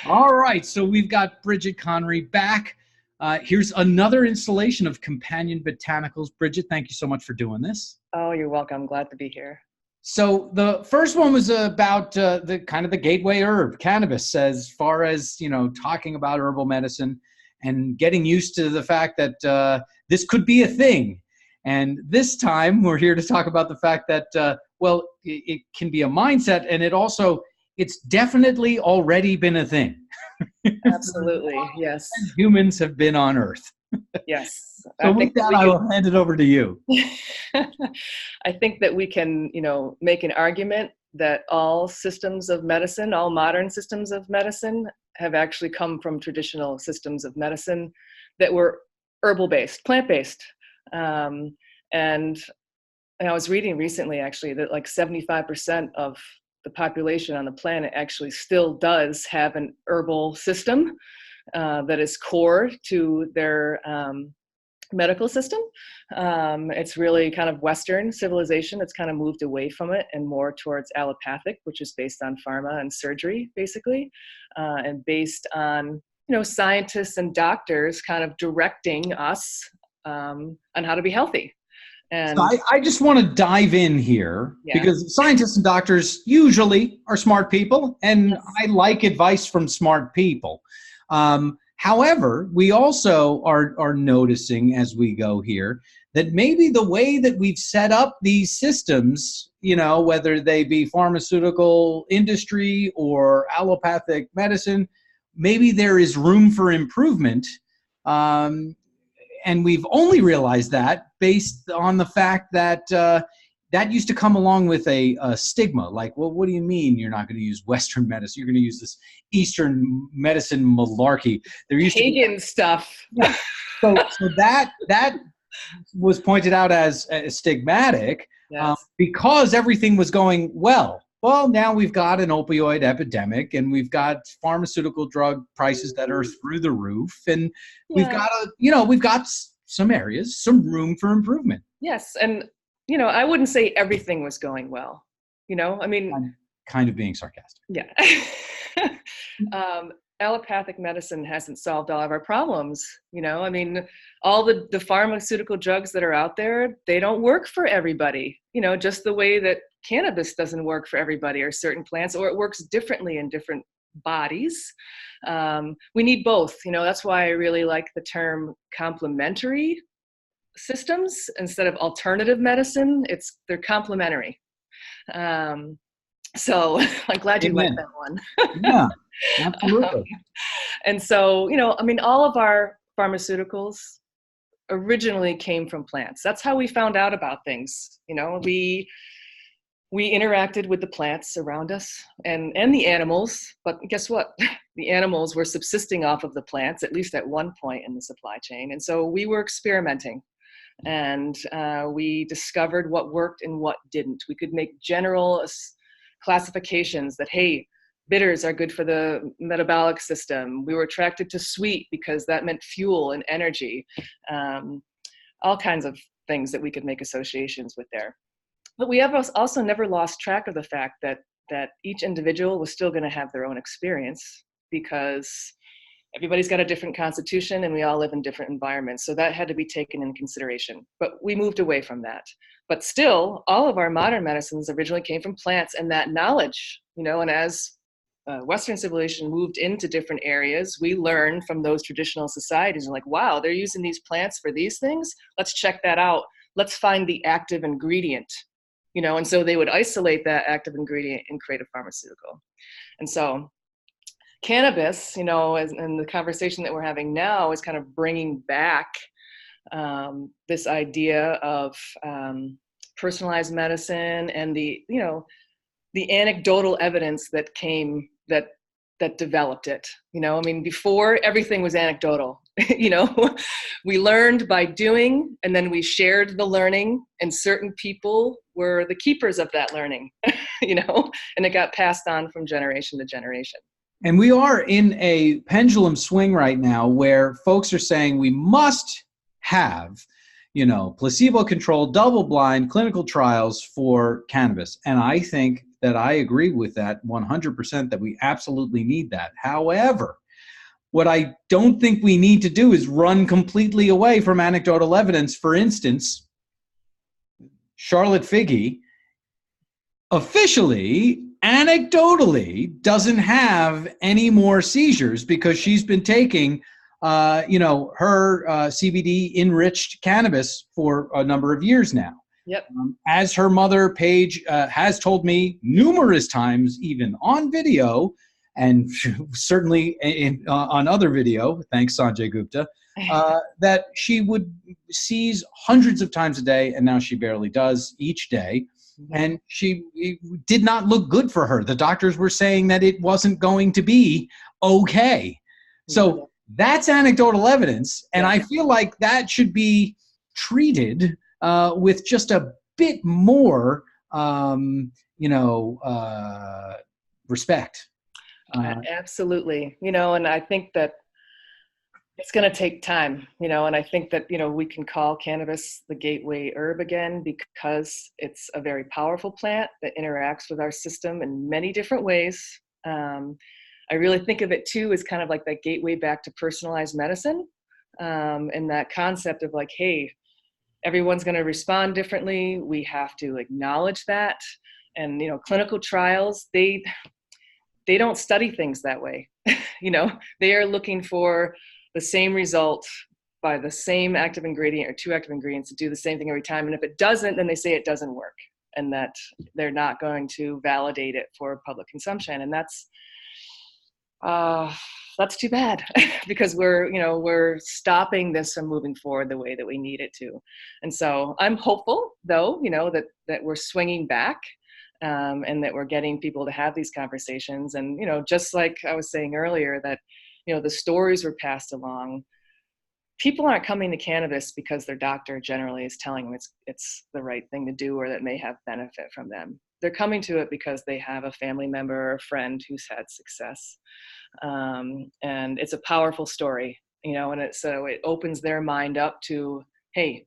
All right, so we've got Bridget Conry back. Here's another installation of Companion Botanicals. Bridget, thank you so much for doing this. Oh, you're welcome. Glad to be here. So the first one was about the kind of the gateway herb, cannabis, as far as, talking about herbal medicine and getting used to the fact that this could be a thing. And this time we're here to talk about the fact that, it can be a mindset, and it's definitely already been a thing. Absolutely. Yes. Humans have been on Earth. Yes. So with that, I will hand it over to you. I think that we can, make an argument that all systems of medicine, all modern systems of medicine, have actually come from traditional systems of medicine that were herbal-based, plant-based. And I was reading recently, actually, that like 75% of the population on the planet actually still does have an herbal system that is core to their medical system. It's really kind of Western civilization that's kind of moved away from it and more towards allopathic, which is based on pharma and surgery, basically, and based on, scientists and doctors kind of directing us on how to be healthy. And so I just want to dive in here because scientists and doctors usually are smart people, and yes. I like advice from smart people. However, we also are noticing as we go here that maybe the way that we've set up these systems, whether they be pharmaceutical industry or allopathic medicine, maybe there is room for improvement. And we've only realized that based on the fact that that used to come along with a stigma. Like, well, what do you mean you're not going to use Western medicine? You're going to use this Eastern medicine malarkey. There used pagan to be stuff. Yeah. So that was pointed out as stigmatic because everything was going well. Well, now we've got an opioid epidemic, and we've got pharmaceutical drug prices that are through the roof, and we've got some areas, some room for improvement. Yes, and I wouldn't say everything was going well. I'm kind of being sarcastic. Yeah. Allopathic medicine hasn't solved all of our problems. All the pharmaceutical drugs that are out there, they don't work for everybody. Just the way that cannabis doesn't work for everybody, or certain plants, or it works differently in different bodies. We need both. That's why I really like the term complementary systems instead of alternative medicine. They're complementary. So I'm glad you like that one. Yeah, absolutely. And so, all of our pharmaceuticals originally came from plants. That's how we found out about things. We interacted with the plants around us and the animals, but guess what? The animals were subsisting off of the plants, at least at one point in the supply chain. And so we were experimenting, and we discovered what worked and what didn't. We could make general classifications that, hey, bitters are good for the metabolic system. We were attracted to sweet because that meant fuel and energy. All kinds of things that we could make associations with there. But we have also never lost track of the fact that each individual was still going to have their own experience, because everybody's got a different constitution and we all live in different environments. So that had to be taken into consideration. But we moved away from that. But still, all of our modern medicines originally came from plants, and that knowledge, and as Western civilization moved into different areas, we learned from those traditional societies, and like, wow, they're using these plants for these things. Let's check that out. Let's find the active ingredient, and so they would isolate that active ingredient and create a pharmaceutical. And so cannabis, and the conversation that we're having now is kind of bringing back this idea of personalized medicine and the anecdotal evidence that came that developed it. Before, everything was anecdotal. We learned by doing, and then we shared the learning, and certain people were the keepers of that learning, and it got passed on from generation to generation. And we are in a pendulum swing right now where folks are saying we must have, placebo-controlled, double-blind clinical trials for cannabis. And I think that I agree with that 100%, that we absolutely need that. However, what I don't think we need to do is run completely away from anecdotal evidence. For instance, Charlotte Figge officially, anecdotally, doesn't have any more seizures because she's been taking, her CBD enriched cannabis for a number of years now. Yep. As her mother, Paige, has told me numerous times, even on video, and certainly on other video, thanks Sanjay Gupta, that she would seize hundreds of times a day, and now she barely does each day. And it did not look good for her. The doctors were saying that it wasn't going to be okay. So that's anecdotal evidence, and I feel like that should be treated with just a bit more, respect. Absolutely. And I think that it's going to take time, and I think that, we can call cannabis the gateway herb again because it's a very powerful plant that interacts with our system in many different ways. I really think of it too as kind of like that gateway back to personalized medicine, and that concept of like, hey, everyone's going to respond differently. We have to acknowledge that. And, clinical trials, they don't study things that way. They are looking for the same result by the same active ingredient or two active ingredients to do the same thing every time. And if it doesn't, then they say it doesn't work and that they're not going to validate it for public consumption. And that's too bad because we're stopping this from moving forward the way that we need it to. And so I'm hopeful though, that we're swinging back, and that we're getting people to have these conversations. And, just like I was saying earlier, that, the stories were passed along. People aren't coming to cannabis because their doctor generally is telling them it's the right thing to do or that may have benefit from them. They're coming to it because they have a family member or a friend who's had success. And it's a powerful story, and so it opens their mind up to, hey,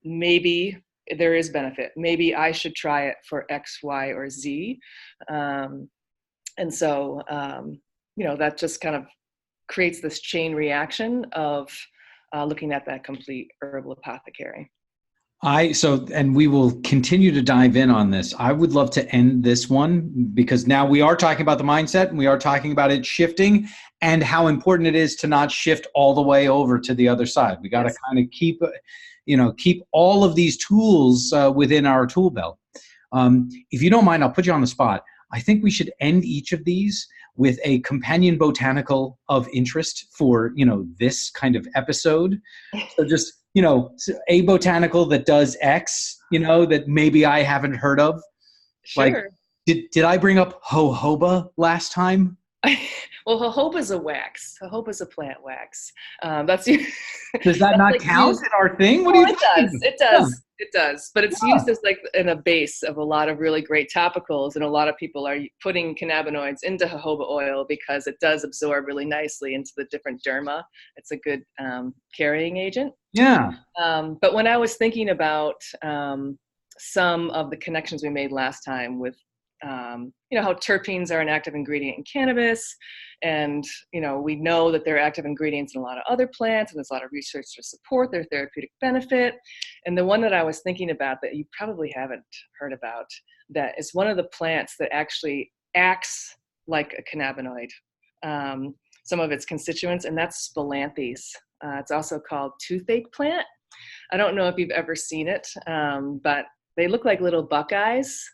maybe there is benefit. Maybe I should try it for X, Y, or Z. And so, that just kind of creates this chain reaction of looking at that complete herbal apothecary. And we will continue to dive in on this. I would love to end this one because now we are talking about the mindset and we are talking about it shifting and how important it is to not shift all the way over to the other side. We got to kind of keep all of these tools within our tool belt. If you don't mind, I'll put you on the spot. I think we should end each of these with a companion botanical of interest for, this kind of episode. So just, a botanical that does X, that maybe I haven't heard of. Sure. Like, did I bring up jojoba last time? Well, jojoba's a wax. Jojoba's a plant wax. Does that not count in our thing? What do you think? It does. It does. But it's used as in a base of a lot of really great topicals, and a lot of people are putting cannabinoids into jojoba oil because it does absorb really nicely into the different derma. It's a good carrying agent. Yeah. But when I was thinking about some of the connections we made last time with how terpenes are an active ingredient in cannabis, and we know that they're active ingredients in a lot of other plants, and there's a lot of research to support their therapeutic benefit. And the one that I was thinking about that you probably haven't heard about, that is one of the plants that actually acts like a cannabinoid, some of its constituents, and that's spilanthes. It's also called toothache plant. I don't know if you've ever seen it, but they look like little buckeyes.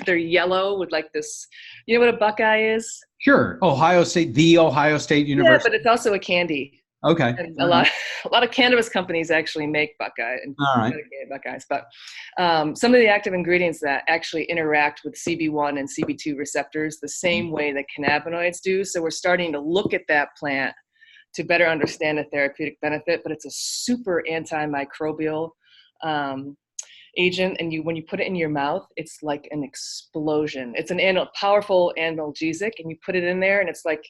They're yellow with like this, you know what a buckeye is? Sure. Ohio State University. Yeah, but it's also a candy. Okay. And a lot of cannabis companies actually make buckeye and buckeyes. But some of the active ingredients that actually interact with CB1 and CB2 receptors the same way that cannabinoids do. So we're starting to look at that plant to better understand the therapeutic benefit, but it's a super antimicrobial agent, and when you put it in your mouth, it's like an explosion. It's a powerful analgesic, and you put it in there, and it's like,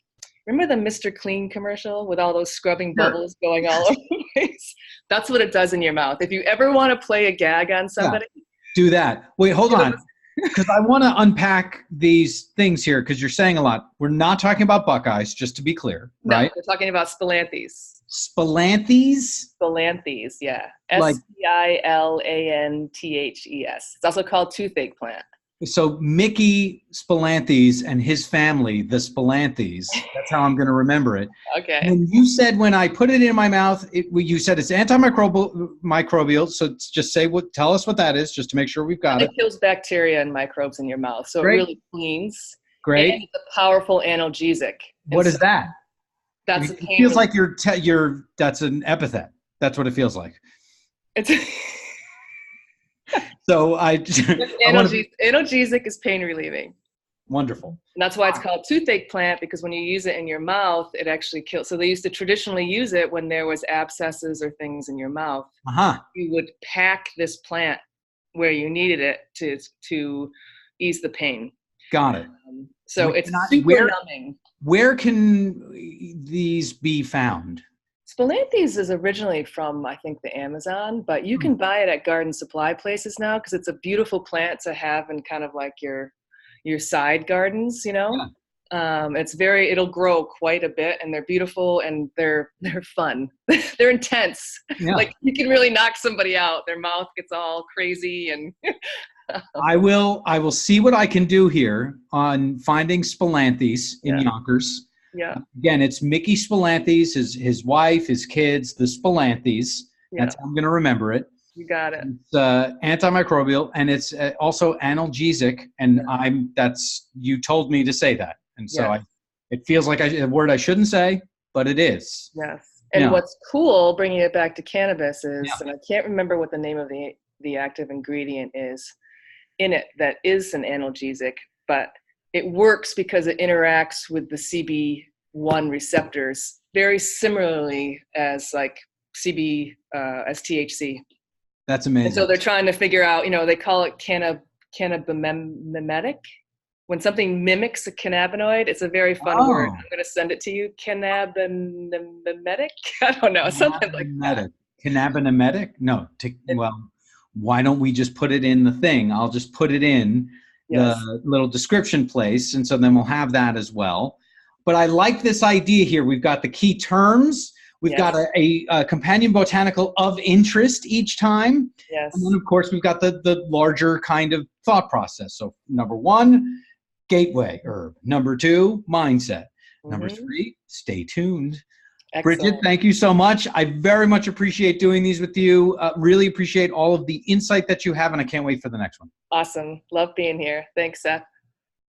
remember the Mr. Clean commercial with all those scrubbing bubbles going all over the place? That's what it does in your mouth. If you ever want to play a gag on somebody, do that. Wait, hold on. because I want to unpack these things here because you're saying a lot. We're not talking about buckeyes, just to be clear, No, right? we're talking about spilanthes. Spilanthes? Spilanthes, yeah. Like, Spilanthes. It's also called toothache plant. so Mickey Spilanthes and his family, the Spilanthes, that's how I'm going to remember it. Okay. And you said when I put it in my mouth, you said it's antimicrobial. So just tell us what that is, just to make sure we've got it. It kills bacteria and microbes in your mouth, so Great. it really cleans. Great. And it's a powerful analgesic. What is that? That's it feels like that's an epithet. That's what it feels like. It's so analgesic is pain relieving. Wonderful. And that's why it's called toothache plant, because when you use it in your mouth, it actually kills. So they used to traditionally use it when there was abscesses or things in your mouth. You would pack this plant where you needed it to ease the pain. Got it. So it's super numbing. Where can these be found? Spilanthes is originally from, I think, the Amazon, but you can buy it at garden supply places now because it's a beautiful plant to have in kind of like your side gardens, you know. Yeah. It'll grow quite a bit, and they're beautiful and they're fun. They're intense. Yeah. Like you can really knock somebody out. Their mouth gets all crazy and I will see what I can do here on finding Spilanthes in Yonkers. Yeah. Again, it's Mickey Spilanthes, his wife, his kids, the Spilanthes. Yeah. That's how I'm going to remember it. You got it. It's antimicrobial, and it's also analgesic. And you told me to say that, and so it feels like a word I shouldn't say, but it is. Yes. And what's cool, bringing it back to cannabis, is, and I can't remember what the name of the active ingredient is in it that is an analgesic, but it works because it interacts with the CB1 receptors very similarly as like as THC. That's amazing. And so they're trying to figure out, they call it cannabimimetic. When something mimics a cannabinoid, it's a very fun word. I'm going to send it to you. Cannabimimetic? I don't know, something like that. Cannabimimetic? No. Why don't we just put it in the thing? I'll just put it in the little description place, and so then we'll have that as well. But I like this idea here. We've got the key terms. We've got a companion botanical of interest each time. Yes. And then, of course, we've got the larger kind of thought process. So number 1, gateway herb. Number 2, mindset. Number 3, stay tuned. Excellent. Bridget, thank you so much. I very much appreciate doing these with you. Really appreciate all of the insight that you have, and I can't wait for the next one. Awesome. Love being here. Thanks, Seth.